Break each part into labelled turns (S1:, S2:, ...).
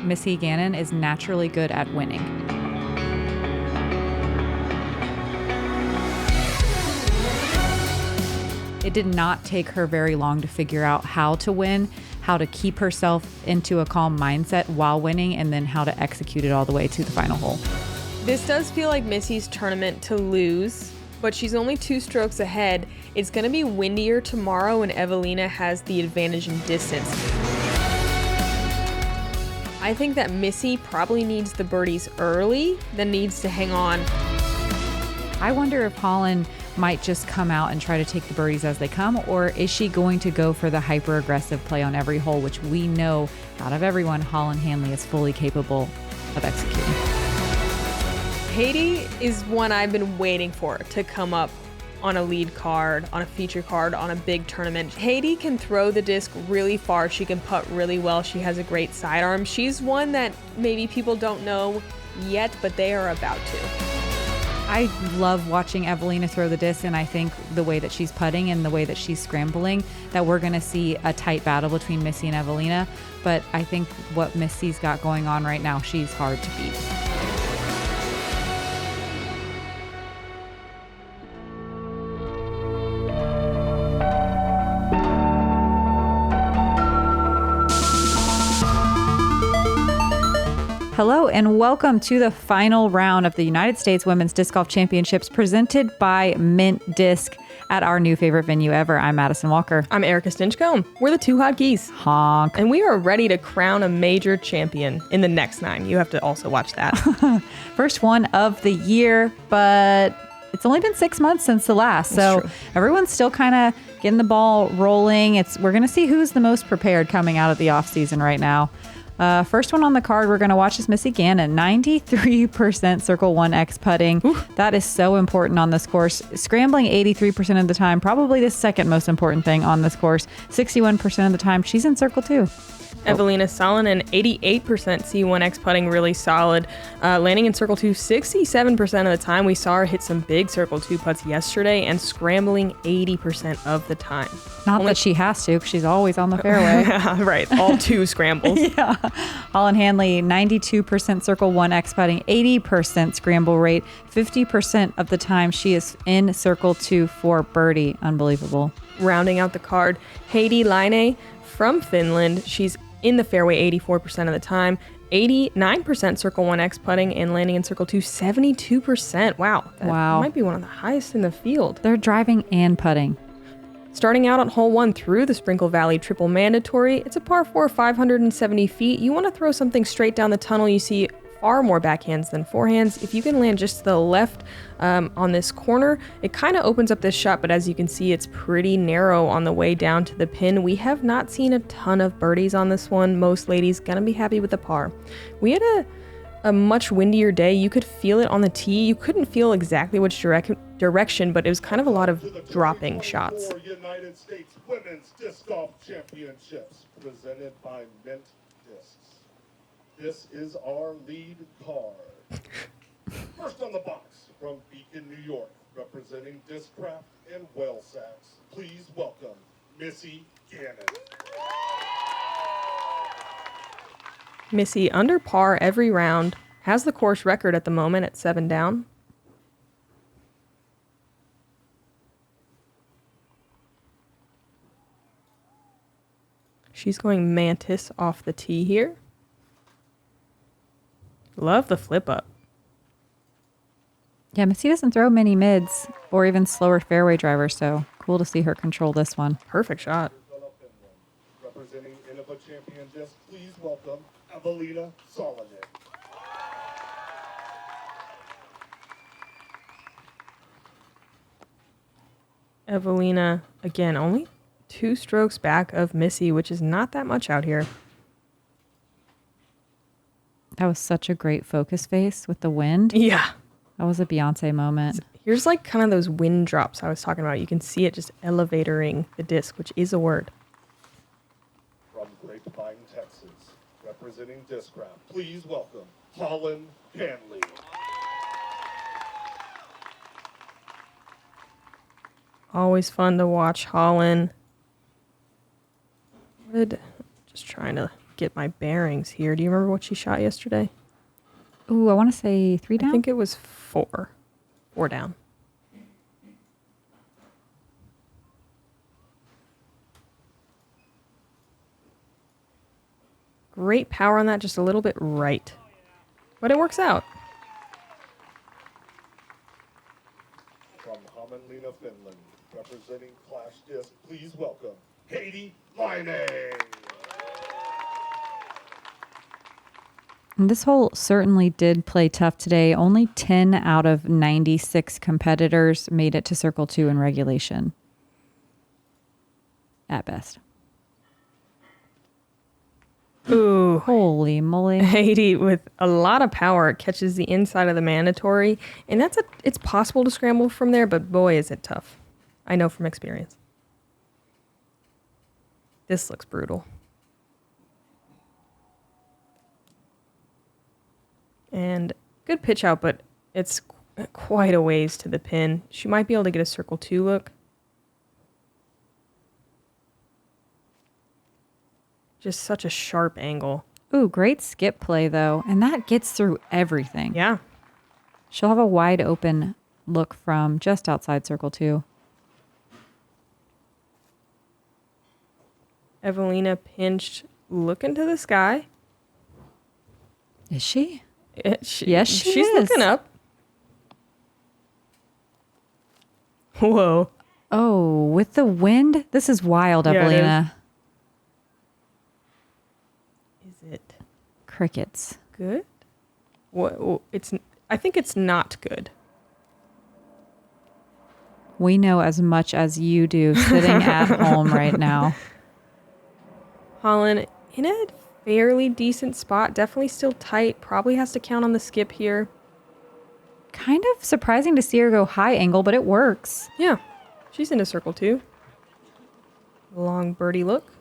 S1: Missy Gannon is naturally good at winning. It did not take her very long to figure out how to win, how to keep herself into a calm mindset while winning, and then how to execute it all the way to the final hole.
S2: This does feel like Missy's tournament to lose, but she's only 2 strokes ahead. It's going to be windier tomorrow, and Eveliina has the advantage in distance. I think that Missy probably needs the birdies early, then needs to hang on.
S1: I wonder if Holyn might just come out and try to take the birdies as they come, or is she going to go for the hyper-aggressive play on every hole, which we know out of everyone, Holyn Handley is fully capable of executing.
S2: Heidi is one I've been waiting for to come up on a lead card, on a feature card, on a big tournament. Heidi can throw the disc really far. She can putt really well. She has a great sidearm. She's one that maybe people don't know yet, but they are about to.
S1: I love watching Eveliina throw the disc, and I think the way that she's putting and the way that she's scrambling, that we're going to see a tight battle between Missy and Eveliina. But I think what Missy's got going on right now, she's hard to beat. Hello and welcome to the final round of the United States Women's Disc Golf Championships presented by Mint Disc at our new favorite venue ever. I'm Madison Walker.
S2: I'm Erika Stinchcomb. We're the two hotkeys.
S1: Honk.
S2: And we are ready to crown a major champion in the next 9. You have to also watch that.
S1: First one of the year, but it's only been 6 months since the last. So everyone's still kind of getting the ball rolling. We're going to see who's the most prepared coming out of the off season right now. First one on the card we're going to watch is Missy Gannon, 93% Circle 1X putting. Oof. That is so important on this course. Scrambling 83% of the time, probably the second most important thing on this course. 61% of the time, she's in Circle 2.
S2: Eveliina Salonen, 88% C1X putting, really solid. Landing in Circle 2 67% of the time. We saw her hit some big Circle 2 putts yesterday and scrambling 80% of the time.
S1: Not that she has to, because she's always on the fairway.
S2: Right, all 2 scrambles.
S1: Yeah. Holyn Handley, 92% Circle 1X putting, 80% scramble rate. 50% of the time she is in Circle 2 for birdie. Unbelievable.
S2: Rounding out the card, Heidi Laine from Finland. She's in the fairway 84% of the time, 89% Circle 1X putting, and landing in Circle 2 72%. Wow. That might be one of the highest in the field.
S1: They're driving and putting.
S2: Starting out on hole 1 through the Sprinkle Valley Triple Mandatory, it's a par 4, 570 feet. You want to throw something straight down the tunnel. You see far more backhands than forehands. If you can land just to the left on this corner, it kind of opens up this shot, but as you can see, it's pretty narrow on the way down to the pin. We have not seen a ton of birdies on this one. Most ladies gonna be happy with the par. We had a much windier day. You could feel it on the tee. You couldn't feel exactly which direction, but it was kind of a lot of dropping shots.
S3: United States Women's Disc Golf Championships presented by Mint Discs. This is our lead card. First on the box from Beacon, New York, representing Discraft and Well Sacks. Please welcome Missy Gannon.
S2: Missy under par every round, has the course record at the moment at 7 down. She's going Mantis off the tee here. Love the flip up.
S1: Yeah, Missy doesn't throw many mids or even slower fairway drivers, so cool to see her control this one.
S2: Perfect shot.
S3: Representing Innova Champion Disc, please welcome Eveliina Salonen.
S2: Eveliina, again, only 2 strokes back of Missy, which is not that much out here.
S1: That was such a great focus face with the wind.
S2: Yeah.
S1: That was a Beyonce moment.
S2: Here's like kind of those wind drops I was talking about. You can see it just elevatoring the disc, which is a word.
S3: From Grapevine, Texas, representing Discraft, please welcome Holyn Handley.
S2: Always fun to watch Holyn. Just trying to get my bearings here. Do you remember what she shot yesterday?
S1: Ooh, I want to say 3 down.
S2: I think it was 4. 4 down. Great power on that, just a little bit right. But it works out.
S3: From Hämeenlinna, Finland, representing Clash Disc, please welcome Heidi, Laine.
S1: And this hole certainly did play tough today. Only 10 out of 96 competitors made it to Circle 2 in regulation. At best.
S2: Ooh.
S1: Holy moly.
S2: Heidi, with a lot of power, catches the inside of the mandatory. And it's possible to scramble from there, but boy, is it tough. I know from experience. This looks brutal. And good pitch out, but it's quite a ways to the pin. She might be able to get a Circle 2 look. Just such a sharp angle.
S1: Ooh, great skip play, though. And that gets through everything.
S2: Yeah.
S1: She'll have a wide open look from just outside Circle 2.
S2: Eveliina pinched, looking to the sky.
S1: Is she?
S2: Yes, she's looking up. Whoa.
S1: Oh, with the wind? This is wild,
S2: Yeah, it
S1: Eveliina.
S2: Is it
S1: Crickets.
S2: good? What? I think it's not good.
S1: We know as much as you do sitting at home right now.
S2: Holyn in a fairly decent spot. Definitely still tight. Probably has to count on the skip here.
S1: Kind of surprising to see her go high angle, but it works.
S2: Yeah. She's into Circle 2. Long birdie look.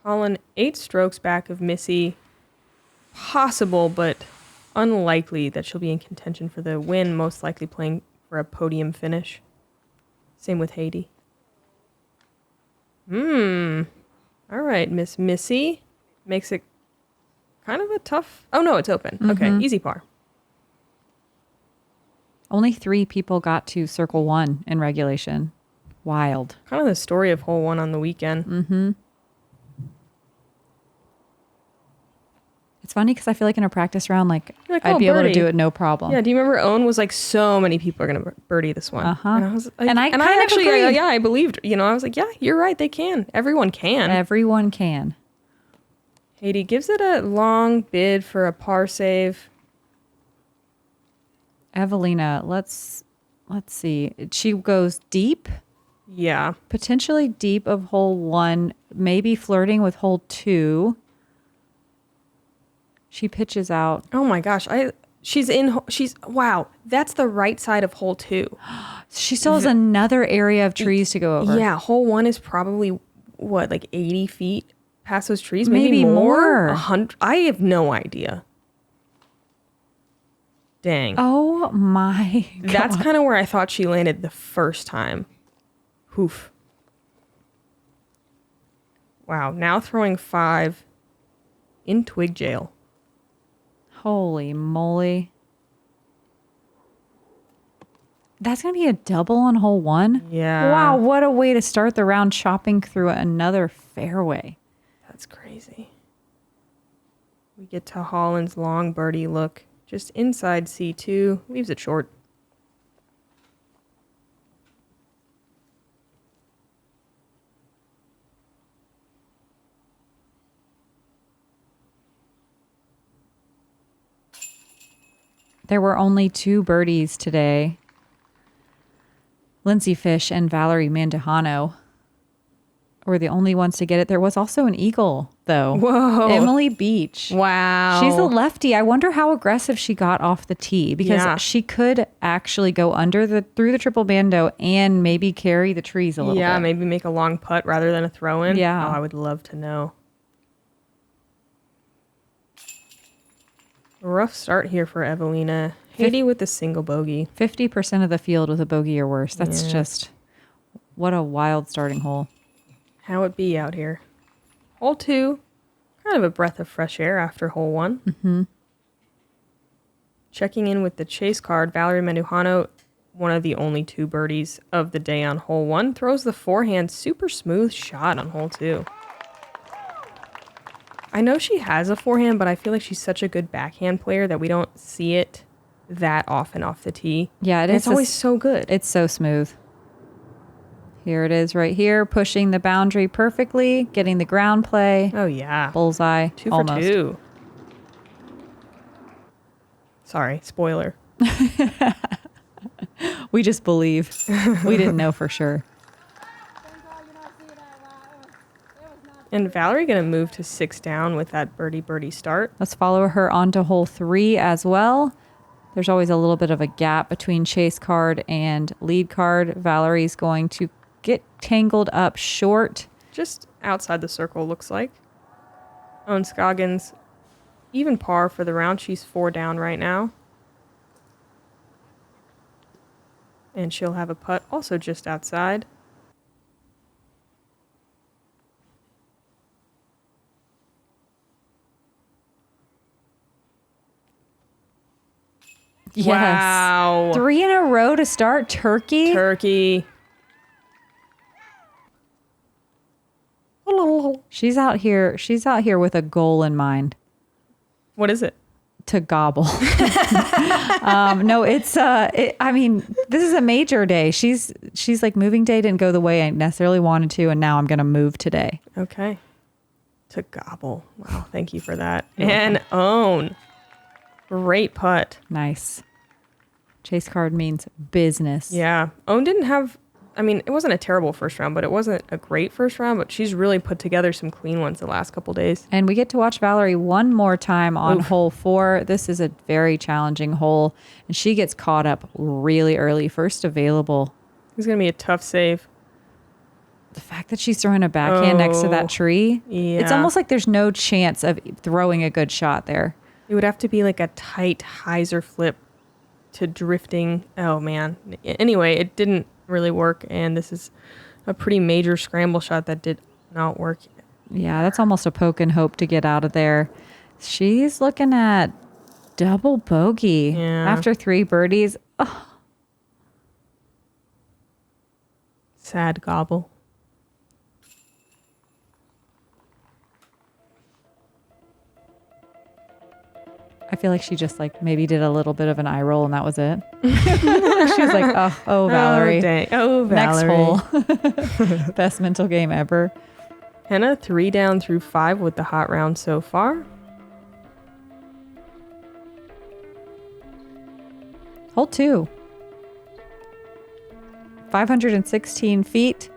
S2: Holyn 8 strokes back of Missy. Possible, but unlikely that she'll be in contention for the win. Most likely playing for a podium finish. Same with Heidi. All right, Miss Missy. Makes it kind of a tough... Oh, no, it's open. Okay, easy par.
S1: Only 3 people got to Circle 1 in regulation. Wild.
S2: Kind of the story of hole 1 on the weekend.
S1: It's funny because I feel like in a practice round, like
S2: You're like,
S1: I'd
S2: oh,
S1: be able to
S2: birdie.
S1: do it no problem.
S2: Yeah, do you remember Owen was like, so many people are going to birdie this one?
S1: Uh-huh.
S2: And I was like,
S1: And I kind of
S2: actually,
S1: agreed.
S2: I believed, I was like, yeah, you're right, they can. Everyone can.
S1: Everyone can.
S2: Heidi gives it a long bid for a par save.
S1: Eveliina, let's see. She goes deep,
S2: Yeah.
S1: potentially deep of hole 1, maybe flirting with hole 2. She pitches out.
S2: Oh my gosh. Wow. That's the right side of hole 2.
S1: She still has another area of trees to go over.
S2: Yeah. Hole 1 is probably, like 80 feet past those trees?
S1: Maybe more.
S2: 100. I have no idea. Dang.
S1: Oh my God.
S2: That's kind of where I thought she landed the first time. Hoof. Wow. Now throwing 5 in twig jail.
S1: Holy moly. That's going to be a double on hole 1?
S2: Yeah.
S1: Wow, what a way to start the round, chopping through another fairway.
S2: That's crazy. We get to Holland's long birdie look. Just inside C2. Leaves it short.
S1: There were only 2 birdies today. Lindsay Fish and Valerie Mandujano were the only ones to get it. There was also an eagle, though.
S2: Whoa.
S1: Emily Beach.
S2: Wow.
S1: She's a lefty. I wonder how aggressive she got off the tee, because she could actually go through the triple bando and maybe carry the trees a little bit.
S2: Yeah, maybe make a long putt rather than a throw in.
S1: Yeah.
S2: Oh, I would love to know. Rough start here for Eveliina. Heidi with the single bogey.
S1: 50% of the field with a bogey or worse. That's just What a wild starting hole.
S2: How it be out here. Hole 2, kind of a breath of fresh air after hole 1.
S1: Mm-hmm.
S2: Checking in with the chase card, Valerie Mandujano, one of the only 2 birdies of the day on hole 1, throws the forehand super smooth shot on hole 2. I know she has a forehand, but I feel like she's such a good backhand player that we don't see it that often off the tee.
S1: Yeah,
S2: it's always so good.
S1: It's so smooth. Here it is right here, pushing the boundary perfectly, getting the ground play.
S2: Oh, yeah.
S1: Bullseye.
S2: 2 for
S1: almost.
S2: 2. Sorry, spoiler.
S1: We just believe. We didn't know for sure.
S2: And Valerie going to move to 6 down with that birdie start.
S1: Let's follow her onto hole 3 as well. There's always a little bit of a gap between chase card and lead card. Valerie's going to get tangled up short.
S2: Just outside the circle, looks like. Owen Scoggins, even par for the round. She's 4 down right now. And she'll have a putt also just outside.
S1: Yes.
S2: Wow.
S1: 3 in a row to start Turkey.
S2: Turkey.
S1: She's out here with a goal in mind.
S2: What is it?
S1: To gobble. No, it's I mean, this is a major day. She's like, moving day didn't go the way I necessarily wanted to, and now I'm gonna move today.
S2: Okay. To gobble. Wow, thank you for that. And own. Great putt.
S1: Nice. Chase card means business.
S2: Yeah. Own didn't have, I mean, it wasn't a terrible first round, but it wasn't a great first round, but she's really put together some clean ones the last couple days.
S1: And we get to watch Valerie one more time on hole 4. This is a very challenging hole, and she gets caught up really early. First available.
S2: It's going to be a tough save.
S1: The fact that she's throwing a backhand next to that tree,
S2: Yeah.
S1: it's almost like there's no chance of throwing a good shot there.
S2: It would have to be like a tight hyzer flip to drifting. Oh, man. Anyway, it didn't really work, and this is a pretty major scramble shot that did not work.
S1: Yeah, that's almost a poke and hope to get out of there. She's looking at double bogey after 3 birdies. Oh.
S2: Sad gobble.
S1: I feel like she just like maybe did a little bit of an eye roll and that was it. She was like, oh, Valerie.
S2: Oh, dang. Oh, Valerie.
S1: Next hole. Best mental game ever.
S2: Henna 3 down through 5 with the hot round so far.
S1: Hole 2. 516 feet.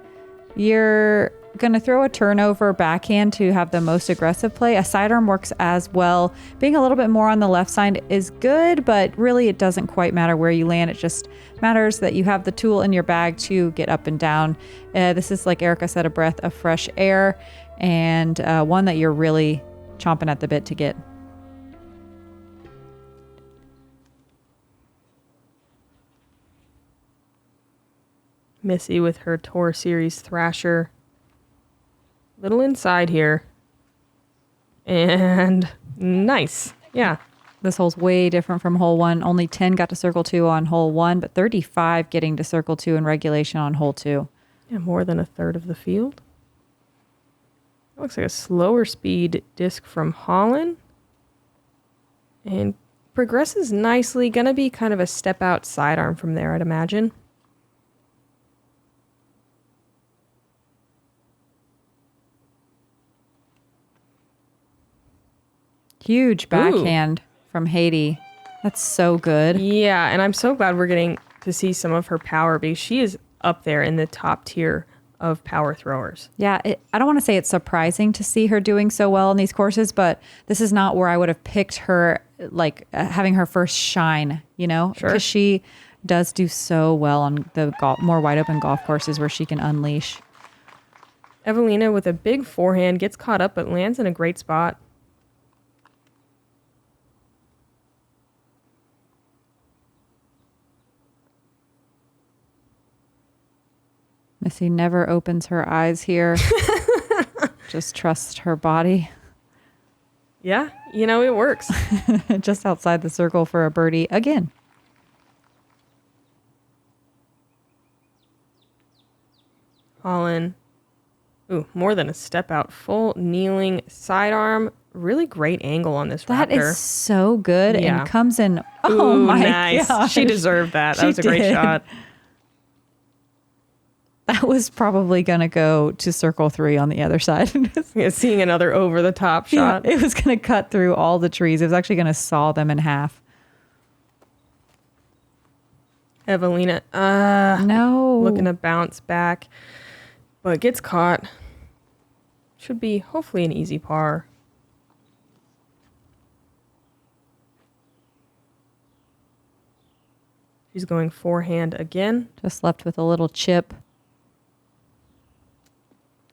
S1: You're going to throw a turnover backhand to have the most aggressive play. A sidearm works as well. Being a little bit more on the left side is good, but really it doesn't quite matter where you land. It just matters that you have the tool in your bag to get up and down. This is, like Erika said, a breath of fresh air, and one that you're really chomping at the bit to get.
S2: Missy with her Tour Series Thrasher. Little inside here. And nice. Yeah.
S1: This hole's way different from hole 1. Only 10 got to circle 2 on hole 1, but 35 getting to circle 2 in regulation on hole 2.
S2: Yeah, more than a third of the field. Looks like a slower speed disc from Holyn. And progresses nicely. Gonna be kind of a step out sidearm from there, I'd imagine.
S1: Huge backhand from Heidi. That's so good.
S2: Yeah, and I'm so glad we're getting to see some of her power because she is up there in the top tier of power throwers.
S1: Yeah, I don't want to say it's surprising to see her doing so well in these courses, but this is not where I would have picked her, like having her first shine, you know?
S2: Sure.
S1: Because she does do so well on the more wide open golf courses where she can unleash.
S2: Eveliina with a big forehand gets caught up but lands in a great spot.
S1: Missy never opens her eyes here. Just trusts her body.
S2: Yeah, you know, it works.
S1: Just outside the circle for a birdie again.
S2: Holyn. Ooh, more than a step out. Full kneeling sidearm. Really great angle on this
S1: That
S2: raptor.
S1: is so good
S2: Yeah.
S1: and comes in.
S2: Ooh,
S1: Oh my
S2: nice.
S1: gosh.
S2: She deserved that. That
S1: She
S2: was a great
S1: did.
S2: shot.
S1: That was probably going to go to circle 3 on the other side.
S2: Yeah, seeing another over the top
S1: Yeah,
S2: shot.
S1: it was going to cut through all the trees. It was actually going to saw them in half.
S2: Eveliina.
S1: No.
S2: Looking to bounce back, but gets caught. Should be hopefully an easy par. She's going forehand again.
S1: Just left with a little chip.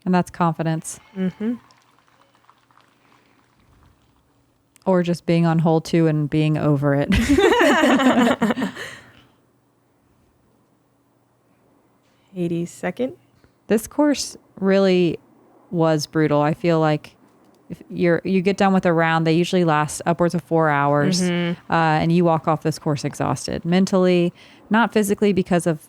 S1: And that's confidence.
S2: Mm-hmm.
S1: Or just being on hole 2 and being over it.
S2: Heidi's second.
S1: This course really was brutal. I feel like if you get done with a round, they usually last upwards of 4 hours, and you walk off this course exhausted mentally, not physically because of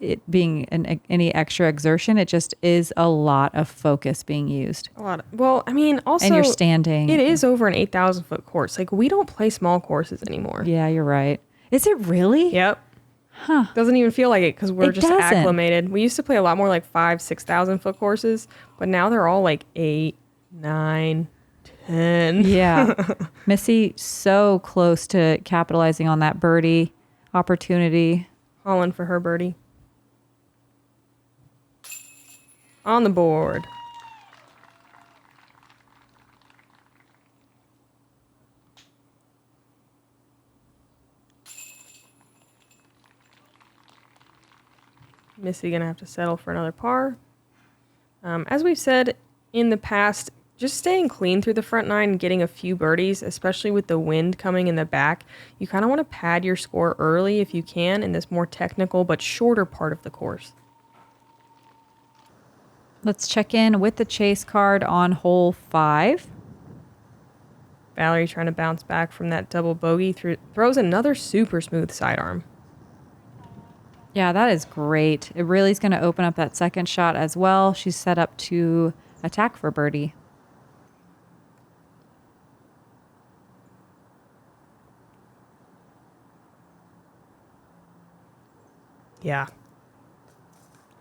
S1: it being any extra exertion. It just is a lot of focus being used.
S2: A lot. Well, I mean, also
S1: And you're standing.
S2: It is over an 8,000 foot course. Like, we don't play small courses anymore.
S1: Yeah, you're right. Is it really?
S2: Yep. Huh. Doesn't even feel like it because we're
S1: It
S2: just
S1: doesn't.
S2: acclimated. We used to play a lot more like 5,000-6,000 foot courses, but now they're all like 8, 9, 10.
S1: Yeah. Missy so close to capitalizing on that birdie opportunity.
S2: Holyn for her birdie. On the board. Missy gonna have to settle for another par. As we've said in the past, just staying clean through the front nine and getting a few birdies, especially with the wind coming in the back, you kind of want to pad your score early if you can in this more technical but shorter part of the course.
S1: Let's check in with the chase card on hole 5.
S2: Valerie trying to bounce back from that double bogey, throws another super smooth sidearm.
S1: Yeah, that is great. It really is going to open up that second shot as well. She's set up to attack for birdie.
S2: Yeah.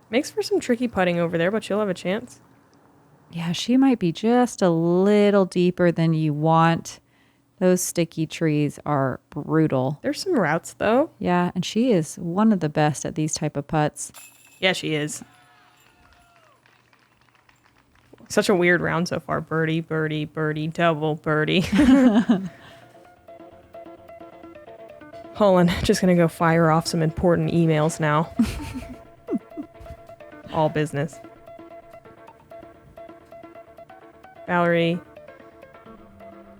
S2: Makes for some tricky putting over there, but she'll have a chance.
S1: Yeah, she might be just a little deeper than you want. Those sticky trees are brutal.
S2: There's some routes, though.
S1: Yeah, and she is one of the best at these type of putts.
S2: Yeah, she is. Such a weird round so far. Birdie, birdie, birdie, double birdie. Holyn, just going to go fire off some important emails now. All business. Valerie,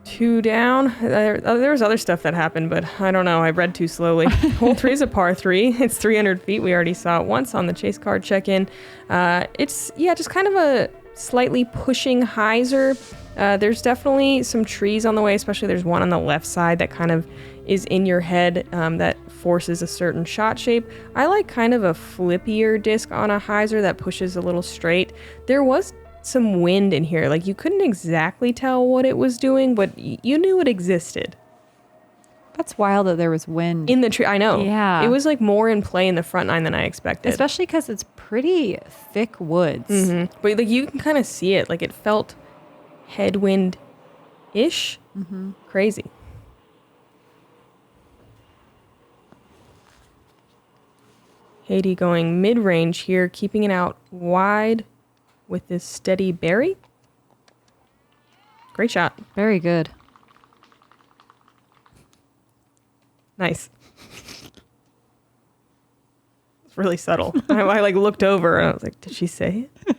S2: 2 down. There was other stuff that happened, but I don't know. I read too slowly. Hole 3 is a par 3. It's 300 feet. We already saw it once on the chase card check-in. It's, just kind of a slightly pushing hyzer. There's definitely some trees on the way, especially there's one on the left side that kind of is in your head that forces a certain shot shape. I like kind of a flippier disc on a hyzer that pushes a little straight. There was some wind in here. Like, you couldn't exactly tell what it was doing, but you knew it existed.
S1: That's wild that there was wind.
S2: In the tree, I know.
S1: Yeah.
S2: It was like more in play in the front nine than I expected.
S1: Especially because it's pretty thick woods.
S2: Mm-hmm. But like, you can kind of see it. Like, it felt headwind-ish.
S1: Mm-hmm.
S2: Crazy. Heidi going mid-range here, keeping it out wide with this steady berry. Great shot.
S1: Very good.
S2: Nice. It's really subtle. I like looked over and I was like, did she say it?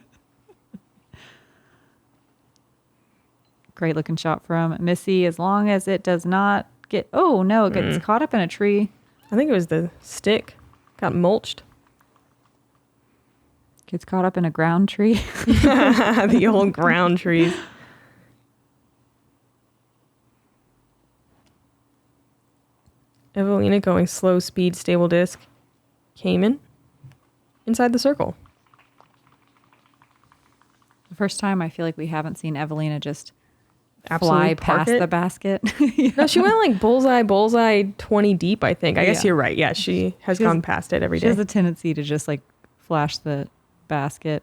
S1: Great looking shot from Missy, as long as it does not get, oh no, it gets caught up in a tree.
S2: I think it was the stick. Got mulched.
S1: Gets caught up in a ground tree.
S2: The old ground trees. Eveliina going slow speed, stable disc. Cayman inside the circle.
S1: The first time I feel like we haven't seen Eveliina just
S2: Absolutely
S1: fly past the basket.
S2: No, she went like bullseye 20 deep, I think. I guess you're right. Yeah, she has gone past it every day.
S1: She has a tendency to just like flash the basket.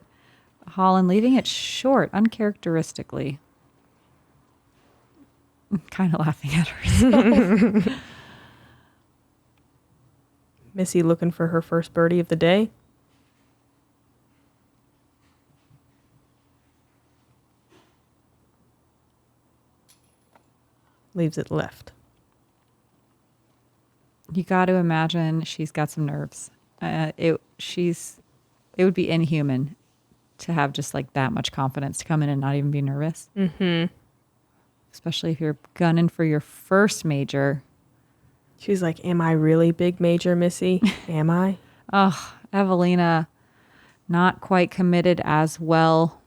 S1: Holyn leaving it short, uncharacteristically. I'm kind of laughing at herself.
S2: Missy looking for her first birdie of the day. Leaves it left.
S1: You got to imagine she's got some nerves. It would be inhuman to have just like that much confidence to come in and not even be nervous. Mm-hmm. Especially if you're gunning for your first major.
S2: She's like, am I really big major, Missy? Am I?
S1: Oh, Eveliina, not quite committed as well.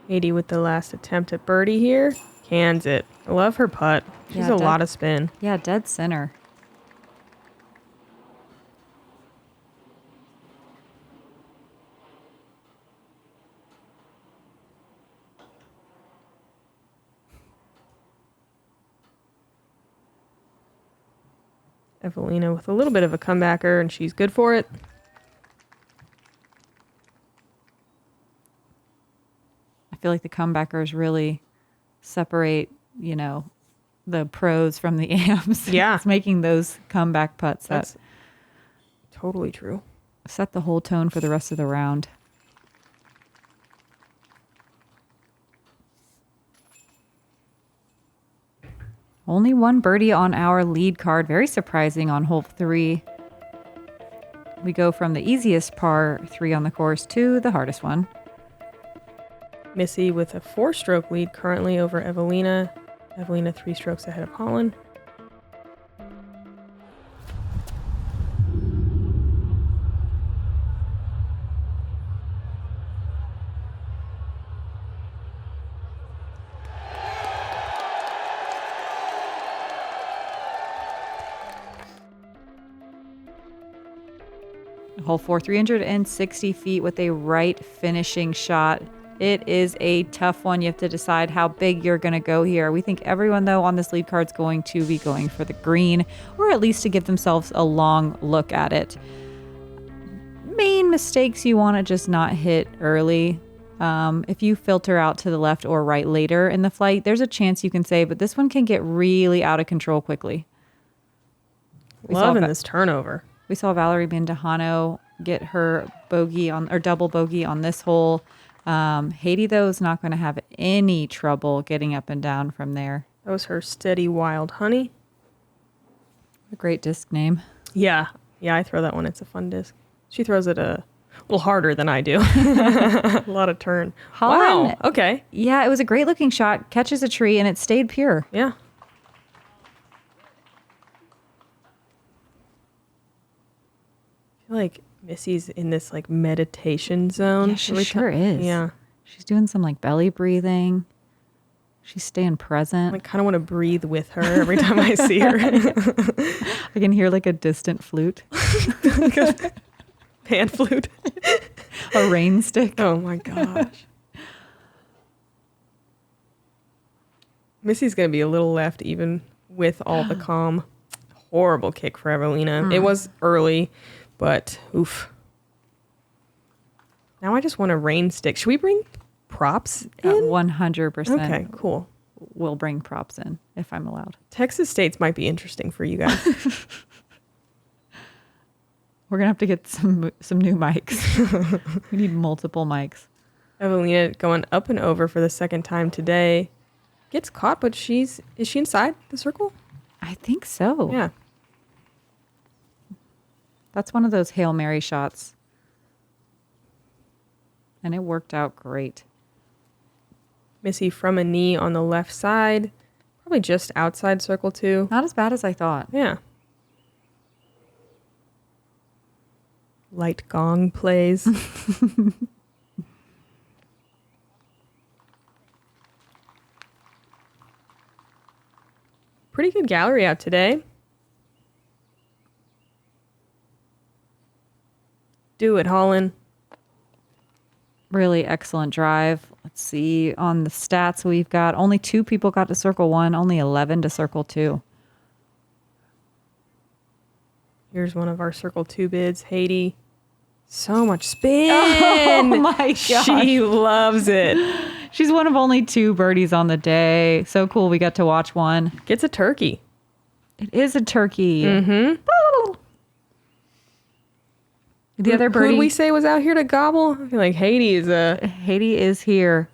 S2: Heidi with the last attempt at birdie here. Cans it. I love her putt. She's a lot of spin.
S1: Yeah, dead center.
S2: Eveliina with a little bit of a comebacker, and she's good for it.
S1: I feel like the comebackers really separate, the pros from the AMs.
S2: Yeah.
S1: It's making those comeback putts
S2: That's totally true.
S1: Set the whole tone for the rest of the round. Only one birdie on our lead card. Very surprising on hole 3. We go from the easiest par 3 on the course to the hardest one.
S2: Missy with a 4-stroke lead currently over Eveliina. Eveliina 3 strokes ahead of Holyn.
S1: Hole 4, 360 feet with a right finishing shot. It is a tough one. You have to decide how big you're going to go here. We think everyone, though, on this lead card is going to be going for the green, or at least to give themselves a long look at it. Main mistakes you want to just not hit early. If you filter out to the left or right later in the flight, there's a chance you can save, but this one can get really out of control quickly.
S2: Loving this turnover.
S1: We saw Valerie Mindahano get her double bogey on this hole. Heidi, though, is not going to have any trouble getting up and down from there.
S2: That was her Steady Wild Honey.
S1: A great disc name.
S2: Yeah, I throw that one. It's a fun disc. She throws it a little harder than I do. A lot of turn.
S1: Holyn,
S2: wow. Okay.
S1: Yeah, it was a great looking shot. Catches a tree and it stayed pure.
S2: Yeah. I feel like Missy's in this like meditation zone.
S1: Yeah, she sure is.
S2: Yeah.
S1: She's doing some like belly breathing. She's staying present.
S2: I kind of want to breathe with her every time I see her.
S1: I can hear like a distant flute.
S2: Pan flute.
S1: A rain stick.
S2: Oh my gosh. Missy's going to be a little left even with all the calm. Horrible kick for Eveliina. It was early, but oof. Now I just want a rain stick. Should we bring props in?
S1: 100%.
S2: Okay, cool.
S1: We'll bring props in if I'm allowed.
S2: Texas States might be interesting for you guys.
S1: We're going to have to get some new mics. We need multiple mics.
S2: Eveliina going up and over for the second time today. Gets caught, but is she inside the circle?
S1: I think so.
S2: Yeah.
S1: That's one of those Hail Mary shots. And it worked out great.
S2: Missy from a knee on the left side. Probably just outside circle 2.
S1: Not as bad as I thought.
S2: Yeah. Light gong plays. Pretty good gallery out today. Do it, Holyn.
S1: Really excellent drive. Let's see on the stats we've got. Only 2 people got to circle 1, only 11 to circle 2.
S2: Here's one of our circle 2 bids, Heidi. So much spin.
S1: Oh my gosh.
S2: She loves it.
S1: She's one of only 2 birdies on the day. So cool. We got to watch one.
S2: Gets a turkey.
S1: It is a turkey.
S2: Mm-hmm.
S1: The other birdie.
S2: Who did we say was out here to gobble? I feel like Heidi is
S1: here.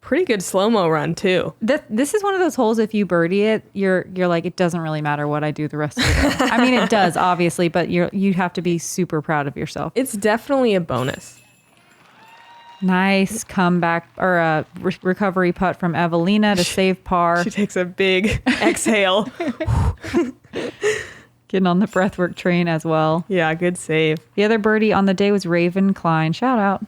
S2: Pretty good slow-mo run too.
S1: This is one of those holes, if you birdie it, you're like, it doesn't really matter what I do the rest of the day. I mean, it does, obviously, but you have to be super proud of yourself.
S2: It's definitely a bonus.
S1: Nice comeback or a recovery putt from Eveliina to save par.
S2: She takes a big exhale.
S1: Getting on the breathwork train as well.
S2: Yeah, good save.
S1: The other birdie on the day was Raven Klein. Shout out.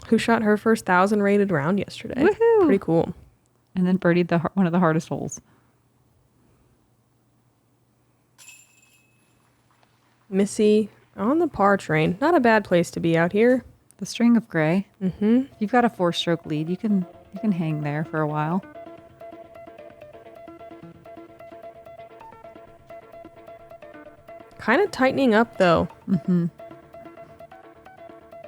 S2: Who shot her first 1,000 rated round yesterday.
S1: Woohoo.
S2: Pretty cool.
S1: And then birdied one of the hardest holes.
S2: Missy on the par train. Not a bad place to be out here.
S1: The string of gray.
S2: Mm-hmm.
S1: You've got a 4-stroke lead. You can hang there for a while.
S2: Kind of tightening up though.
S1: Mm-hmm.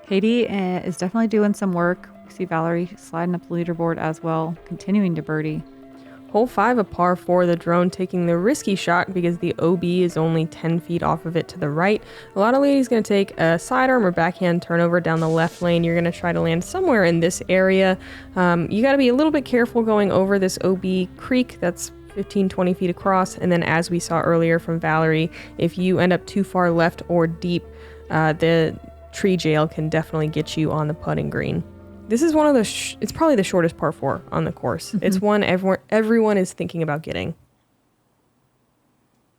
S1: Heidi is definitely doing some work. We see Valerie sliding up the leaderboard as well, continuing to birdie.
S2: Hole 5, a par 4, the drone taking the risky shot because the OB is only 10 feet off of it to the right. A lot of ladies going to take a sidearm or backhand turnover down the left lane. You're going to try to land somewhere in this area. You got to be a little bit careful going over this OB creek that's 15, 20 feet across. And then as we saw earlier from Valerie, if you end up too far left or deep, the tree jail can definitely get you on the putting green. This is one of the, it's probably the shortest par 4 on the course. Mm-hmm. It's one everyone is thinking about getting.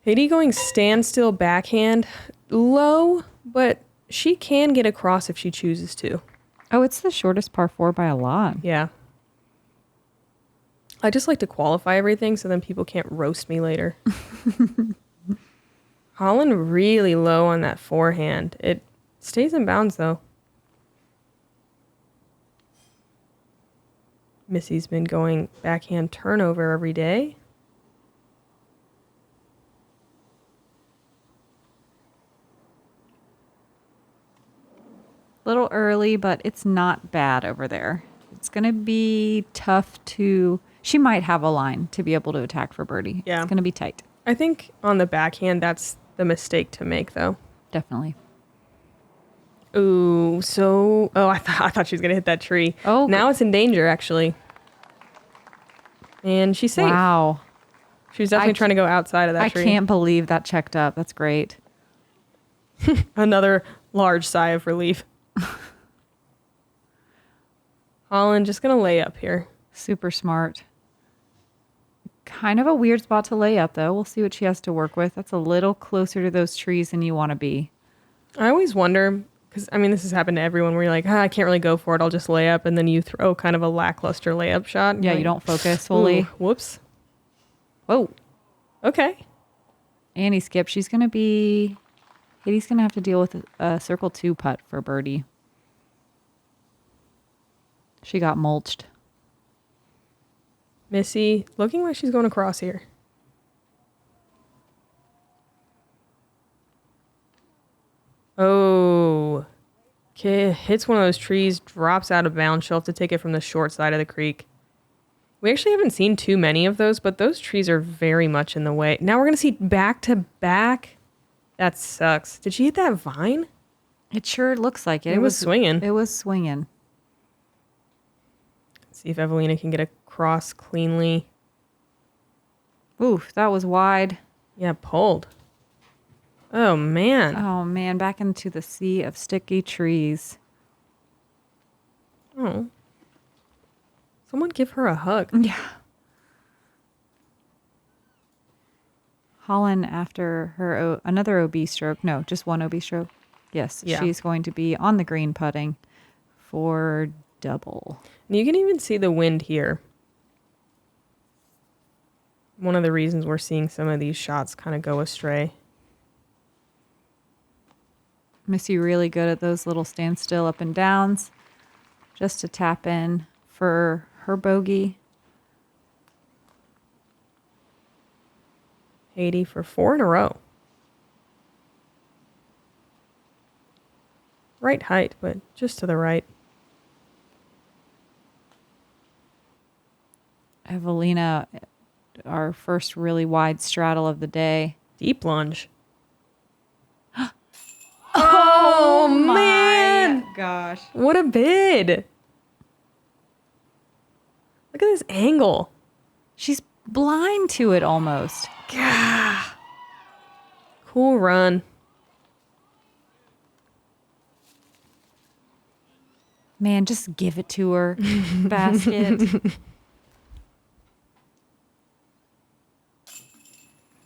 S2: Heidi going standstill backhand, low, but she can get across if she chooses to.
S1: Oh, it's the shortest par 4 by a lot.
S2: Yeah. I just like to qualify everything so then people can't roast me later. Holyn really low on that forehand. It stays in bounds though. Missy's been going backhand turnover every day.
S1: Little early, but it's not bad over there. It's going to be tough to... She might have a line to be able to attack for birdie.
S2: Yeah.
S1: It's going to be tight.
S2: I think on the backhand, that's the mistake to make, though.
S1: Definitely.
S2: Ooh, so... Oh, I thought she was going to hit that tree.
S1: Oh.
S2: Now it's in danger, actually. And she's safe.
S1: Wow.
S2: She was definitely trying to go outside of that tree.
S1: I can't believe that checked up. That's great.
S2: Another large sigh of relief. Holyn just going to lay up here.
S1: Super smart. Kind of a weird spot to lay up, though. We'll see what she has to work with. That's a little closer to those trees than you want to be.
S2: I always wonder, because, I mean, this has happened to everyone where you're like, I can't really go for it. I'll just lay up. And then you throw kind of a lackluster layup shot.
S1: Yeah,
S2: like,
S1: you don't focus fully.
S2: Ooh, whoops.
S1: Whoa.
S2: Okay.
S1: Annie skip. She's going to be... Heidi's going to have to deal with a circle 2 putt for birdie. She got mulched.
S2: Missy, looking like she's going across here. Oh. Okay, hits one of those trees, drops out of bounds. She'll have to take it from the short side of the creek. We actually haven't seen too many of those, but those trees are very much in the way. Now we're going to see back to back. That sucks. Did she hit that vine?
S1: It sure looks like it.
S2: It was swinging.
S1: It was swinging.
S2: See if Eveliina can get across cleanly.
S1: Oof, that was wide.
S2: Yeah, pulled. Oh, man.
S1: Oh, man, back into the sea of sticky trees.
S2: Oh. Someone give her a hug.
S1: Yeah. Holyn, after her another OB stroke, no, just one OB stroke. Yes,
S2: Yeah.
S1: she's going to be on the green putting for double.
S2: And you can even see the wind here. One of the reasons we're seeing some of these shots kind of go astray.
S1: Missy really good at those little standstill up and downs just to tap in for her bogey.
S2: Heidi for 4 in a row. Right height, but just to the right.
S1: Eveliina, our first really wide straddle of the day.
S2: Deep lunge. Oh, man!
S1: Gosh.
S2: What a bid! Look at this angle.
S1: She's blind to it almost.
S2: Gah. Cool run.
S1: Man, just give it to her. Basket.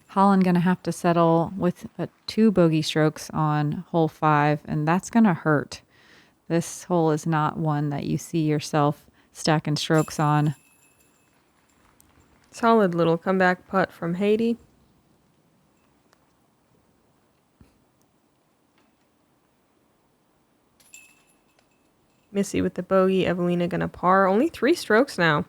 S1: Holyn going to have to settle with 2 bogey strokes on hole 5, and that's going to hurt. This hole is not one that you see yourself stacking strokes on.
S2: Solid little comeback putt from Heidi. Missy with the bogey. Eveliina gonna par. Only 3 strokes now.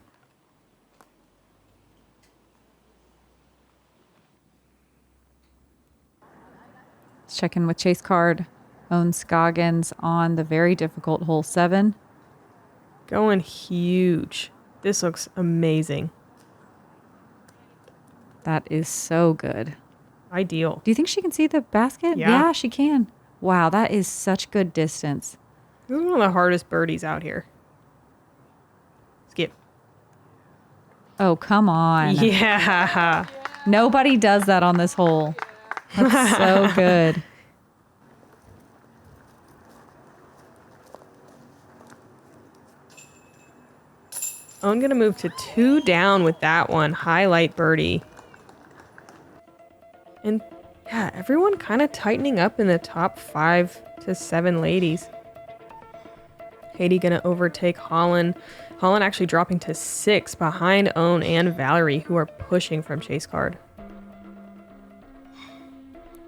S1: Let's check in with Chase Card. Owns Scoggins on the very difficult hole 7.
S2: Going huge. This looks amazing.
S1: That is so good.
S2: Ideal.
S1: Do you think she can see the basket?
S2: Yeah.
S1: She can. Wow, that is such good distance.
S2: This is one of the hardest birdies out here. Skip.
S1: Oh, come on.
S2: Yeah.
S1: Nobody does that on this hole. That's so good.
S2: I'm going to move to 2 down with that one. Highlight birdie. And yeah, everyone kind of tightening up in the top 5 to 7 ladies. Heidi going to overtake Holyn. Holyn actually dropping to 6 behind Own and Valerie, who are pushing from Chase Card.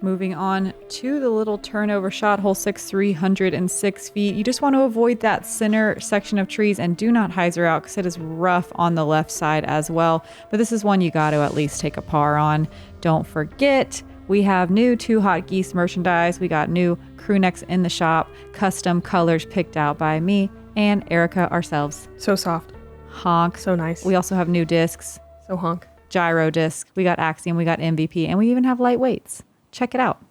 S1: Moving on to the little turnover shot, hole 6, 306 feet. You just want to avoid that center section of trees and do not hyzer out because it is rough on the left side as well. But this is one you got to at least take a par on. Don't forget, we have new 2 Hot Geese merchandise. We got new Crewnecks in the shop, custom colors picked out by me and Erika ourselves.
S2: So soft.
S1: Honk.
S2: So nice.
S1: We also have new discs,
S2: So honk.
S1: gyro disc. We got Axiom, we got MVP, and we even have lightweights. Check it out.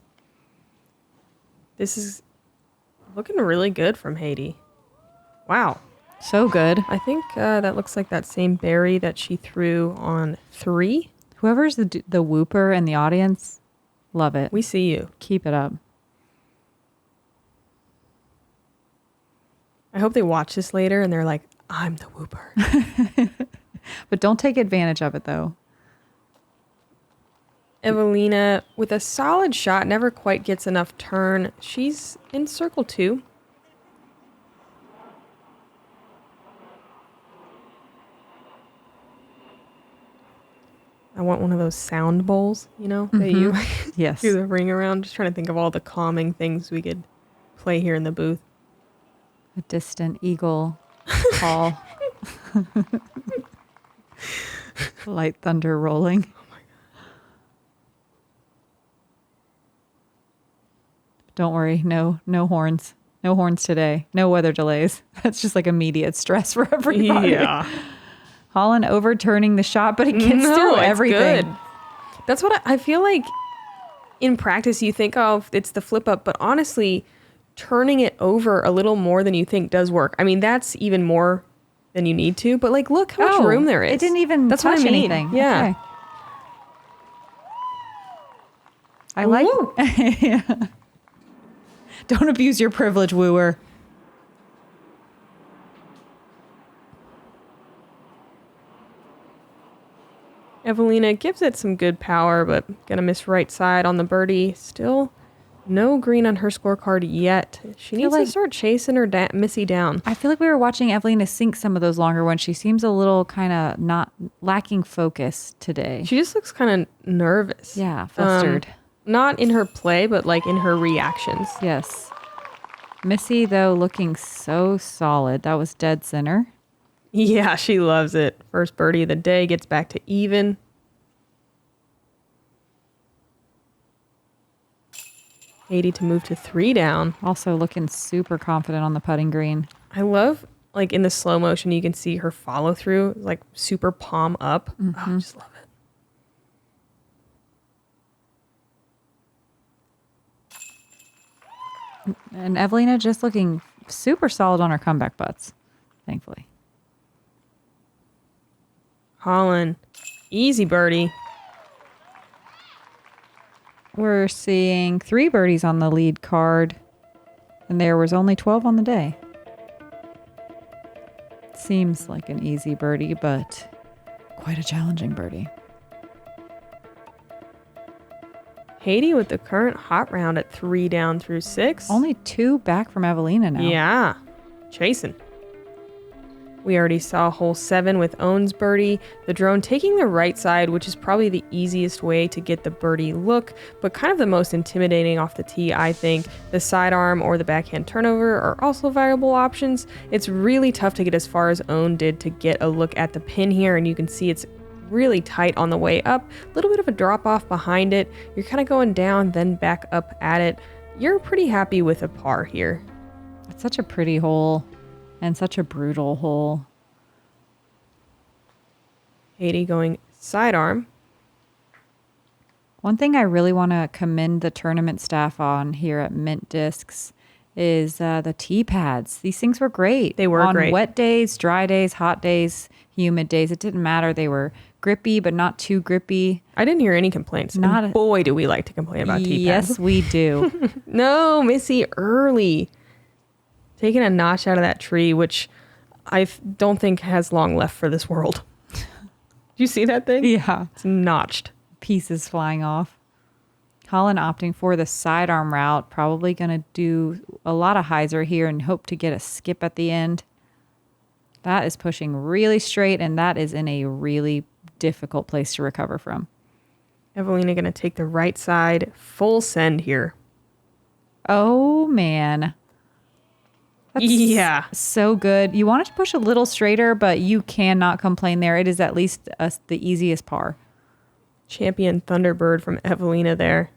S2: This is looking really good from Heidi. Wow.
S1: So good.
S2: I think that looks like that same berry that she threw on 3.
S1: Whoever's the whooper in the audience, love it.
S2: We see you.
S1: Keep it up.
S2: I hope they watch this later and they're like, I'm the whooper.
S1: But don't take advantage of it, though.
S2: Eveliina with a solid shot, never quite gets enough turn. She's in circle 2. I want one of those sound bowls, you know, that you
S1: Yes.
S2: do the ring around. Just trying to think of all the calming things we could play here in the booth.
S1: A distant eagle call. Light thunder rolling. Don't worry, no horns. No horns today. No weather delays. That's just like immediate stress for everybody.
S2: Yeah.
S1: Holyn overturning the shot, but it gets
S2: No,
S1: through
S2: it's
S1: everything.
S2: good. That's what I feel like in practice you think, oh, it's the flip up, but honestly, turning it over a little more than you think does work. I mean, that's even more than you need to, but like, look how much room there is.
S1: It didn't even
S2: That's
S1: touch
S2: what I mean.
S1: anything.
S2: Yeah.
S1: Okay. I like. Yeah. Don't abuse your privilege, wooer.
S2: Eveliina gives it some good power, but gonna miss right side on the birdie. Still no green on her scorecard yet. She needs to start chasing her Missy down.
S1: I feel like we were watching Eveliina sink some of those longer ones. She seems a little kind of not lacking focus today.
S2: She just looks kind of nervous.
S1: Yeah, flustered.
S2: Not in her play, but like in her reactions.
S1: Yes. Missy, though, looking so solid. That was dead center.
S2: Yeah, she loves it. First birdie of the day, gets back to even. Heidi to move to 3 down.
S1: Also looking super confident on the putting green.
S2: I love, like in the slow motion, you can see her follow through, like super palm up. Oh, I just love it.
S1: And Eveliina just looking super solid on her comeback putts, thankfully.
S2: Holyn, easy birdie.
S1: We're seeing 3 birdies on the lead card, and there was only 12 on the day. Seems like an easy birdie, but quite a challenging birdie.
S2: Heidi with the current hot round at 3 down through 6.
S1: Only 2 back from Eveliina now.
S2: Yeah, chasing. We already saw hole 7 with Owen's birdie. The drone taking the right side, which is probably the easiest way to get the birdie look, but kind of the most intimidating off the tee, I think. The sidearm or the backhand turnover are also viable options. It's really tough to get as far as Owen did to get a look at the pin here, and you can see it's really tight on the way up. A little bit of a drop off behind it. You're kind of going down, then back up at it. You're pretty happy with a par here.
S1: It's such a pretty hole. And such a brutal hole.
S2: Heidi going sidearm.
S1: One thing I really want to commend the tournament staff on here at Mint Discs is the tee pads. These things were great.
S2: They were great.
S1: On wet days, dry days, hot days, humid days. It didn't matter. They were grippy, but not too grippy.
S2: I didn't hear any complaints. Boy, do we like to complain about tee pads.
S1: Yes, we do.
S2: No, Missy early. Taking a notch out of that tree, which I don't think has long left for this world. Do you see that thing?
S1: Yeah.
S2: It's notched.
S1: Pieces flying off. Holyn opting for the sidearm route. Probably going to do a lot of hyzer here and hope to get a skip at the end. That is pushing really straight, and that is in a really difficult place to recover from.
S2: Eveliina going to take the right side. Full send here.
S1: Oh, man. That's so good. You want it to push a little straighter, but you cannot complain there. It is at least the easiest par.
S2: Champion Thunderbird from Eveliina there.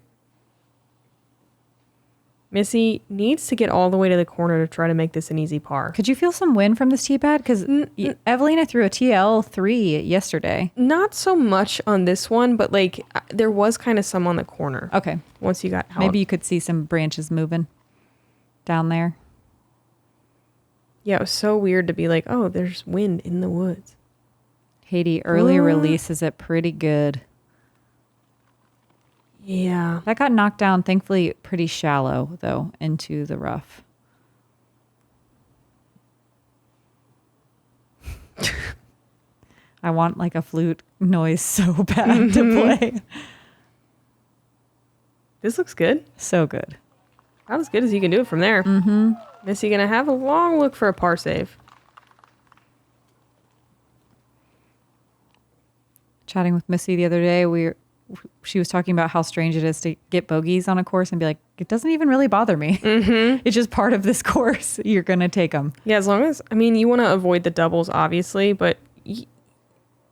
S2: Missy needs to get all the way to the corner to try to make this an easy par.
S1: Could you feel some wind from this tee pad? Because Eveliina threw a TL3 yesterday.
S2: Not so much on this one, but like there was kind of some on the corner.
S1: Okay.
S2: Once you got out.
S1: Maybe you could see some branches moving down there.
S2: Yeah, it was so weird to be like, oh, there's wind in the woods.
S1: Heidi early releases it pretty good.
S2: Yeah.
S1: That got knocked down, thankfully, pretty shallow, though, into the rough. I want like a flute noise so bad to play.
S2: This looks good.
S1: So good.
S2: About as good as you can do it from there. Mm-hmm. Missy gonna have a long look for a par save.
S1: Chatting with Missy the other day, she was talking about how strange it is to get bogeys on a course and be like, it doesn't even really bother me. Mm-hmm. It's just part of this course. You're gonna take them.
S2: Yeah, as long as, I mean, you want to avoid the doubles, obviously, but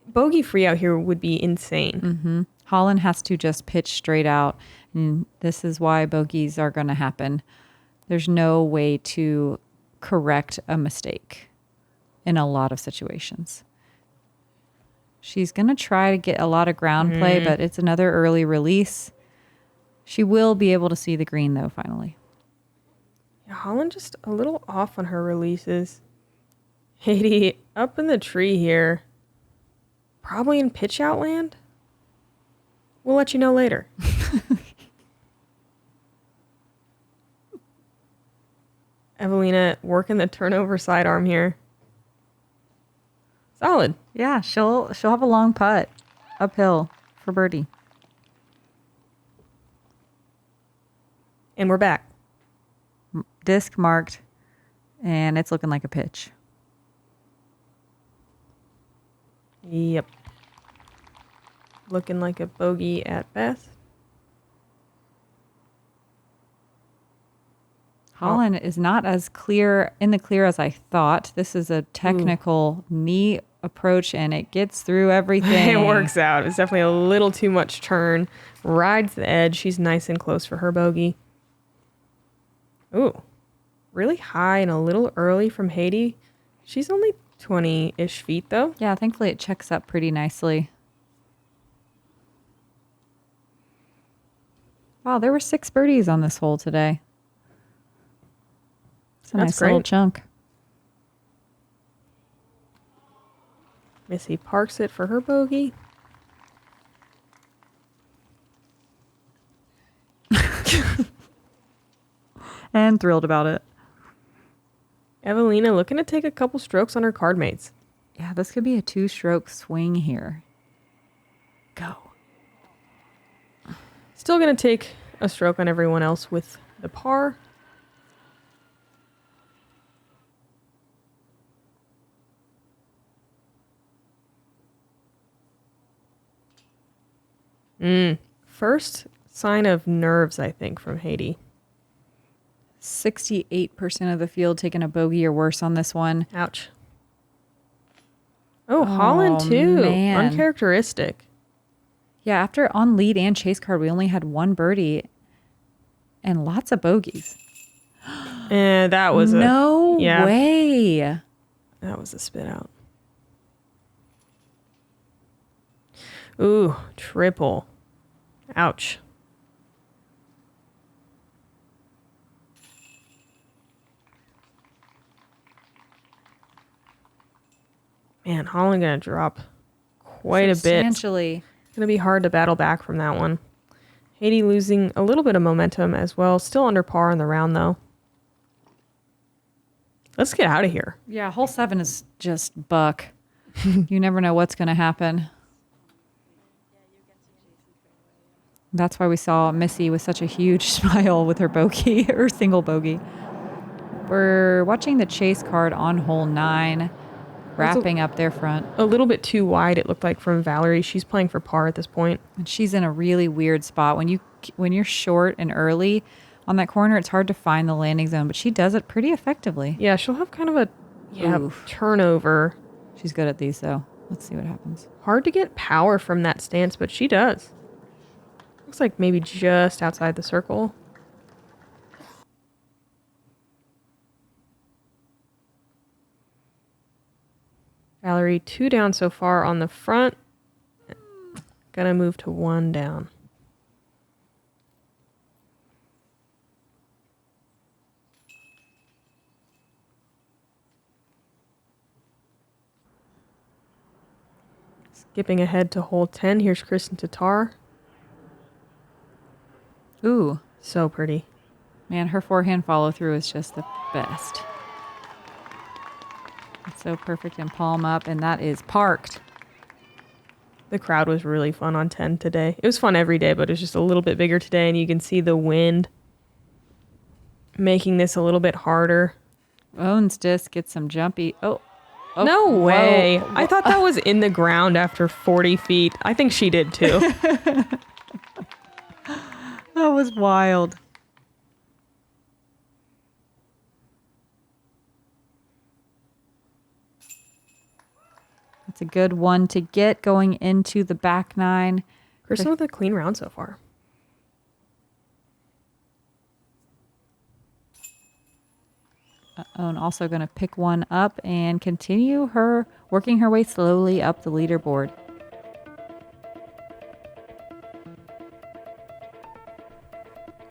S2: bogey free out here would be insane.
S1: Mm-hmm. Holyn has to just pitch straight out, and this is why bogeys are gonna happen. There's no way to correct a mistake in a lot of situations. She's going to try to get a lot of ground play, but it's another early release. She will be able to see the green, though, finally.
S2: Yeah, Holyn just a little off on her releases. Heidi up in the tree here. Probably in pitch out land. We'll let you know later. Eveliina working the turnover sidearm here. Solid.
S1: Yeah, she'll have a long putt. uphill for birdie.
S2: And we're back.
S1: Disc marked, and it's looking like a pitch.
S2: Yep. Looking like a bogey at best.
S1: Holyn is not as clear in the clear as I thought. This is a technical knee approach, and it gets through everything.
S2: It works out. It's definitely a little too much turn. Rides the edge. She's nice and close for her bogey. Ooh. Really high and a little early from Heidi. She's only 20-ish feet, though.
S1: Yeah, thankfully it checks up pretty nicely. Wow, there were 6 birdies on this hole today. It's a nice little chunk.
S2: Missy parks it for her bogey.
S1: And thrilled about it.
S2: Eveliina looking to take a couple strokes on her card mates.
S1: Yeah, this could be a 2-stroke swing here. Go.
S2: Still going to take a stroke on everyone else with the par. First sign of nerves, I think, from Heidi.
S1: 68% of the field taking a bogey or worse on this one.
S2: Ouch. Oh, Holyn too.
S1: Man.
S2: Uncharacteristic.
S1: Yeah, after on lead and chase card, we only had 1 birdie and lots of bogeys.
S2: And that was
S1: no way.
S2: That was a spit out. Ooh, triple. Ouch. Man, Holyn gonna drop quite a bit.
S1: Substantially.
S2: It's gonna be hard to battle back from that one. Heidi losing a little bit of momentum as well. Still under par in the round though. Let's get out of here.
S1: Yeah, hole 7 is just buck. You never know what's going to happen. That's why we saw Missy with such a huge smile with her bogey, her single bogey. We're watching the chase card on hole 9, wrapping up their front.
S2: A little bit too wide, it looked like, from Valerie. She's playing for par at this point.
S1: And she's in a really weird spot. When you're short and early on that corner, it's hard to find the landing zone, but she does it pretty effectively.
S2: Yeah, she'll have kind of a turnover.
S1: She's good at these, though. Let's see what happens.
S2: Hard to get power from that stance, but she does. Looks like maybe just outside the circle. Valerie 2 down so far on the front. Gonna move to 1 down. Skipping ahead to hole 10. Here's Kristen Tatar.
S1: Ooh.
S2: So pretty.
S1: Man, her forehand follow through is just the best. It's so perfect and palm up, and that is parked.
S2: The crowd was really fun on 10 today. It was fun every day, but it was just a little bit bigger today, and you can see the wind making this a little bit harder.
S1: Owns disc gets some jumpy. Oh,
S2: no way.
S1: Whoa.
S2: I thought that was in the ground after 40 feet. I think she did too.
S1: That was wild. That's a good one to get going into the back 9.
S2: Kristen with a clean round so far.
S1: And also going to pick one up and continue working her way slowly up the leaderboard.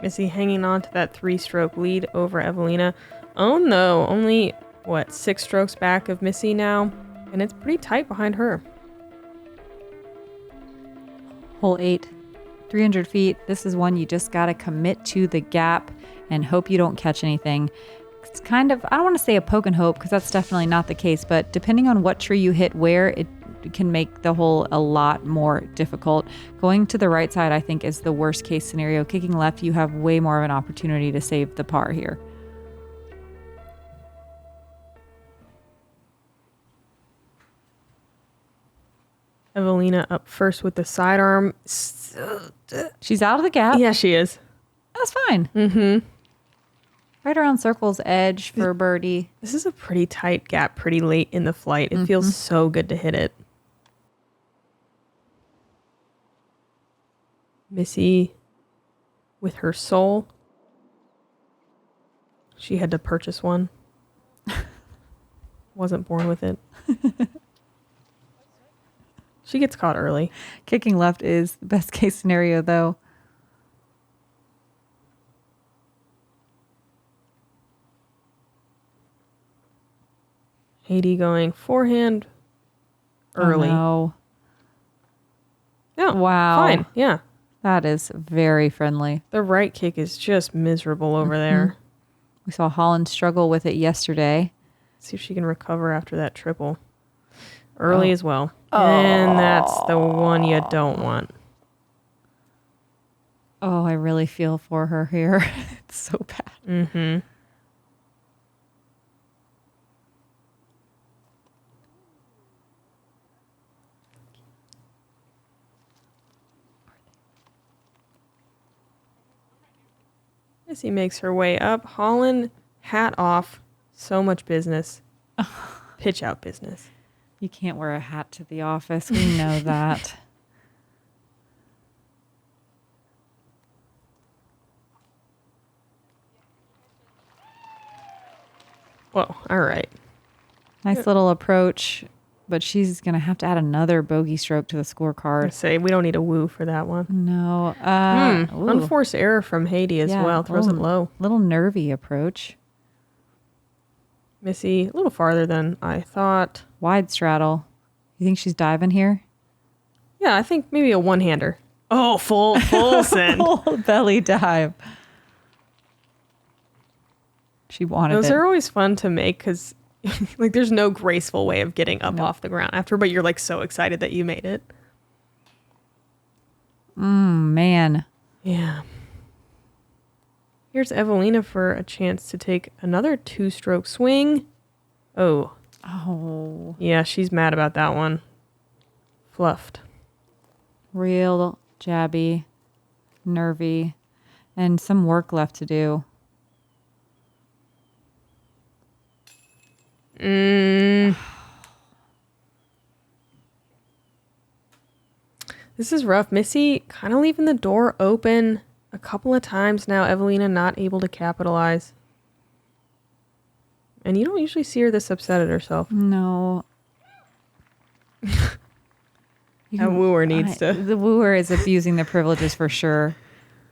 S2: Missy hanging on to that 3-stroke lead over Eveliina. Oh no, only, 6 strokes back of Missy now? And it's pretty tight behind her.
S1: Hole 8, 300 feet. This is one you just got to commit to the gap and hope you don't catch anything. It's kind of, I don't want to say a poke and hope because that's definitely not the case, but depending on what tree you hit where, can make the hole a lot more difficult. Going to the right side, I think, is the worst case scenario. Kicking left, you have way more of an opportunity to save the par here.
S2: Eveliina up first with the sidearm.
S1: She's out of the gap.
S2: Yeah, she is.
S1: That's fine. Mm-hmm. Right around circle's edge for birdie.
S2: This is a pretty tight gap pretty late in the flight. It feels so good to hit it. Missy with her soul. She had to purchase one. Wasn't born with it. She gets caught early.
S1: Kicking left is the best case scenario, though.
S2: Heidi going forehand early.
S1: Oh,
S2: no.
S1: Wow.
S2: Fine. Yeah.
S1: that is very friendly.
S2: The right kick is just miserable over there.
S1: We saw Holyn struggle with it yesterday.
S2: See if she can recover after that triple. Early as well. And that's the one you don't want.
S1: Oh, I really feel for her here. It's so bad.
S2: Mm-hmm. Missy makes her way up. Holyn, hat off. So much business. Pitch out business.
S1: You can't wear a hat to the office. We know that.
S2: Whoa, all right.
S1: Nice little approach, but she's going to have to add another bogey stroke to the scorecard.
S2: I say we don't need a woo for that one.
S1: No.
S2: Unforced error from Heidi as well. Throws it low.
S1: Little nervy approach.
S2: Missy, a little farther than I thought.
S1: Wide straddle. You think she's diving here?
S2: Yeah, I think maybe a one-hander. Oh, full send.
S1: Full belly dive. She wanted
S2: Those
S1: it.
S2: are always fun to make because like there's no graceful way of getting up off the ground after, but you're like so excited that you made it.
S1: Man.
S2: Yeah. Here's Eveliina for a chance to take another two-stroke swing. Oh. Yeah, she's mad about that one. Fluffed.
S1: Real jabby, nervy, and some work left to do.
S2: This is rough. Missy kind of leaving the door open a couple of times now. Eveliina not able to capitalize. And you don't usually see her this upset at herself.
S1: No.
S2: A wooer needs to.
S1: The wooer is abusing their privileges for sure.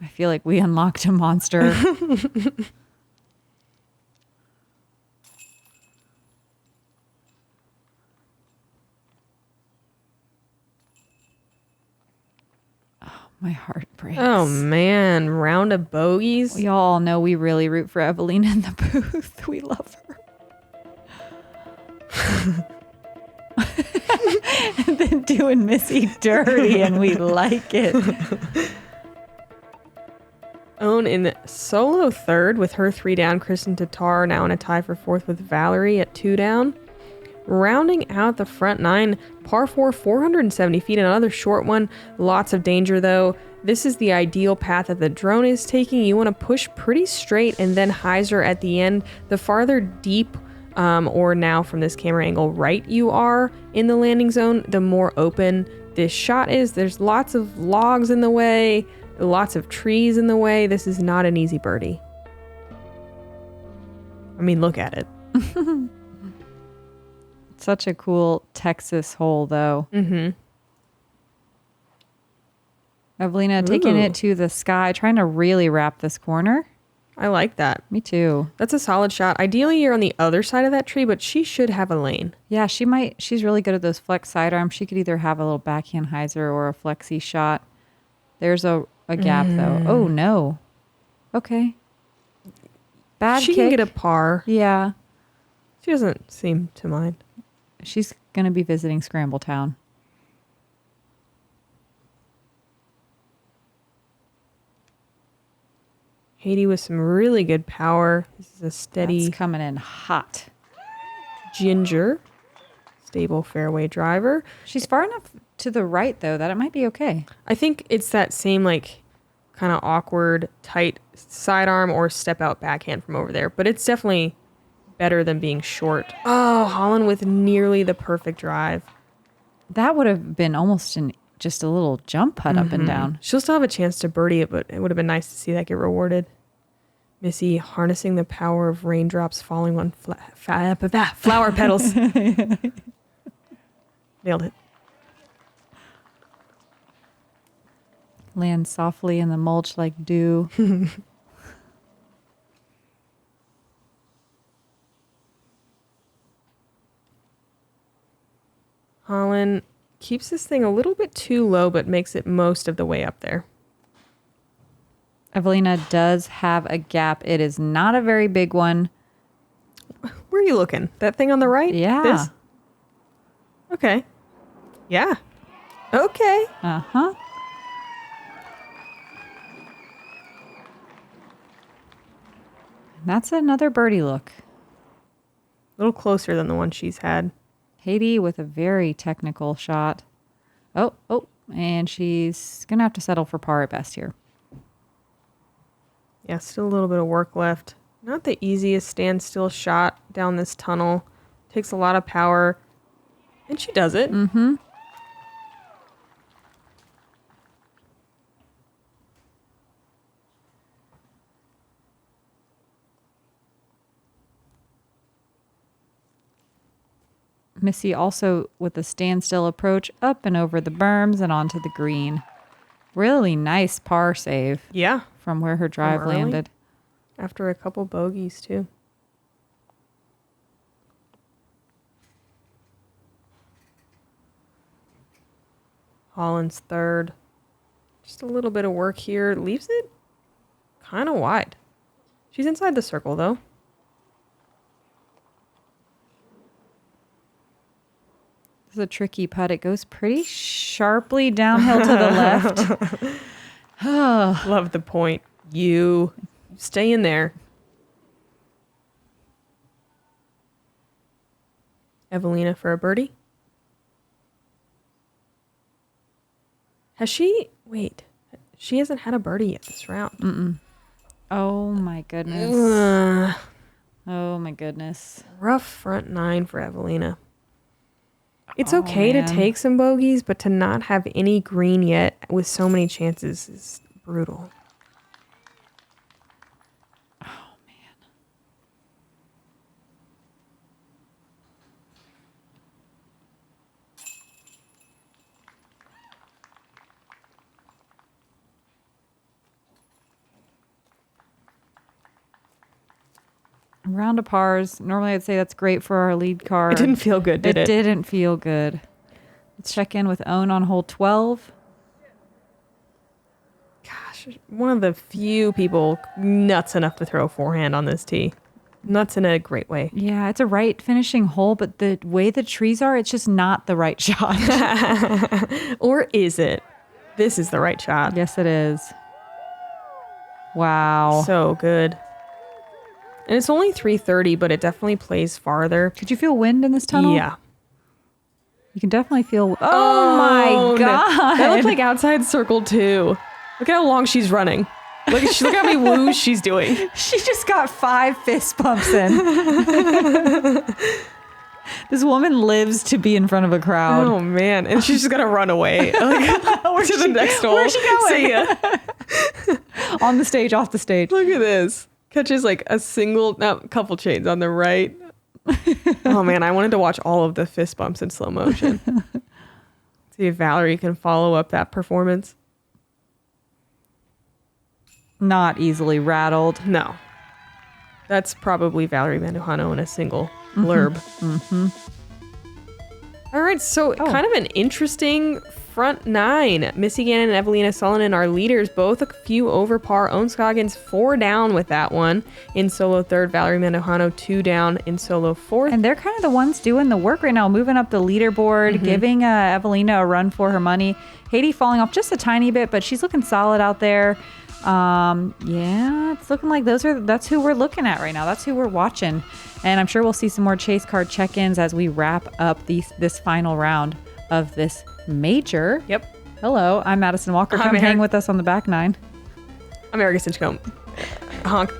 S1: I feel like we unlocked a monster. My heart breaks.
S2: Oh, man. Round of bogeys.
S1: We all know we really root for Eveliina in the booth. We love her. And then doing Missy dirty, and we like it.
S2: Own in solo third with her 3 down. Kristen Tatar now in a tie for fourth with Valerie at 2 down. Rounding out the front 9, par 4, 470 feet, another short one. Lots of danger though. This is the ideal path that the drone is taking. You want to push pretty straight and then hyzer at the end. The farther deep or now from this camera angle right you are in the landing zone, the more open this shot is. There's lots of logs in the way, lots of trees in the way. This is not an easy birdie. I mean, look at it.
S1: Such a cool Texas hole, though.
S2: Mm-hmm.
S1: Eveliina taking it to the sky, trying to really wrap this corner.
S2: I like that.
S1: Me too.
S2: That's a solid shot. Ideally, you're on the other side of that tree, but she should have a lane.
S1: Yeah, she might. She's really good at those flex sidearms. She could either have a little backhand hyzer or a flexy shot. There's a gap, though. Oh, no. Okay. Bad
S2: She
S1: kick.
S2: can get a par.
S1: Yeah.
S2: She doesn't seem to mind.
S1: She's going to be visiting Scramble Town.
S2: Heidi with some really good power. This is a steady
S1: That's coming in hot.
S2: Ginger. Stable fairway driver.
S1: She's far enough to the right, though, that it might be okay.
S2: I think it's that same, like, kind of awkward, tight sidearm or step out backhand from over there. But it's definitely better than being short. Oh, Holyn with nearly the perfect drive.
S1: That would have been almost just a little jump putt up and down.
S2: She'll still have a chance to birdie it, but it would have been nice to see that get rewarded. Missy harnessing the power of raindrops falling on flower petals. Nailed it.
S1: Land softly in the mulch like dew.
S2: Holyn keeps this thing a little bit too low, but makes it most of the way up there.
S1: Eveliina does have a gap. It is not a very big one.
S2: Where are you looking? That thing on the right?
S1: Yeah.
S2: This? Okay. Yeah. Okay.
S1: Uh-huh. That's another birdie look.
S2: A little closer than the one she's had.
S1: Heidi with a very technical shot. Oh, and she's going to have to settle for par at best here.
S2: Yeah, still a little bit of work left. Not the easiest standstill shot down this tunnel. Takes a lot of power. And she does it.
S1: Mm-hmm. Missy also with a standstill approach up and over the berms and onto the green. Really nice par save.
S2: Yeah.
S1: From where her drive
S2: early.
S1: landed.
S2: After a couple bogeys, too. Holyn's third. Just a little bit of work here. Leaves it kind of wide. She's inside the circle, though.
S1: This is a tricky putt. It goes pretty sharply downhill to the left.
S2: Love the point. You stay in there. Eveliina for a birdie. Has she... Wait. She hasn't had a birdie yet this round.
S1: Mm-mm. Oh, my goodness.
S2: Ugh.
S1: Oh, my goodness.
S2: Rough front nine for Eveliina. It's
S1: Oh,
S2: okay
S1: man.
S2: to take some bogeys, but to not have any green yet with so many chances is brutal.
S1: Oh, man. Round of pars. Normally I'd say that's great for our lead card.
S2: It didn't feel good, did it?
S1: It didn't feel good. Let's check in with Own on hole 12.
S2: Gosh, one of the few people nuts enough to throw a forehand on this tee. Nuts in a great way.
S1: Yeah, it's a right finishing hole, but the way the trees are, it's just not the right shot.
S2: Or is it? This is the right shot.
S1: Yes, it is. Wow.
S2: So good. And it's only 330, but it definitely plays farther.
S1: Could you feel wind in this tunnel?
S2: Yeah.
S1: You can definitely feel... Oh, my
S2: no.
S1: God.
S2: That looked like outside circle too. Look at how long she's running. Look how many woos she's doing.
S1: She just got 5 fist bumps in. This woman lives to be in front of a crowd.
S2: Oh, man. And she's just going to run away. Like, to the next hole.
S1: Where's she going?
S2: See ya.
S1: On the stage, off the stage.
S2: Look at this. Catches like a couple chains on the right. Oh man, I wanted to watch all of the fist bumps in slow motion. See if Valerie can follow up that performance.
S1: Not easily rattled.
S2: No. That's probably Valerie Mandujano in a single blurb.
S1: Mm-hmm.
S2: All right, so kind of an interesting front nine. Missy, Gannon, and Eveliina Salonen are leaders, both a few over par. Owen Scoggins 4 down with that one in solo third. Valerie Mandujano 2 down in solo fourth.
S1: And they're kind of the ones doing the work right now, moving up the leaderboard, giving Eveliina a run for her money. Heidi falling off just a tiny bit, but she's looking solid out there. Yeah, it's looking like that's who we're looking at right now. That's who we're watching. And I'm sure we'll see some more chase card check-ins as we wrap up this final round of this major.
S2: Yep.
S1: Hello, I'm Madison Walker. Come hang with us on the back nine.
S2: I'm Erika Stinchcomb. Honk.